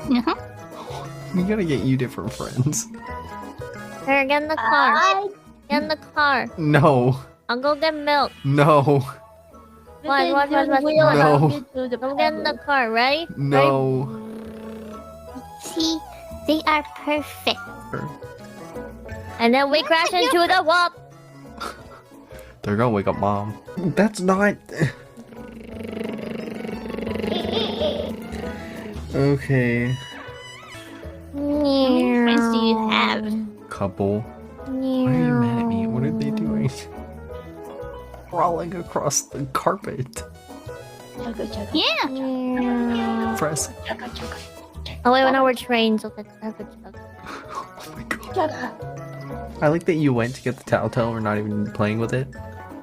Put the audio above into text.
We gotta get you different friends. Here, get in the car. Get in the car. No. I'll go get milk. No. What? No. Go get in the car. Ready? No. See, they are perfect. And then we crash into the wall. They're gonna wake up mom. That's not... Okay. How many friends do you have? Couple. Why are you mad at me? What are they doing? Crawling across the carpet. Yeah. Press. Oh wait, no, we're trains. Okay, Oh my god. I like that you went to get the Tattletale. We're not even playing with it.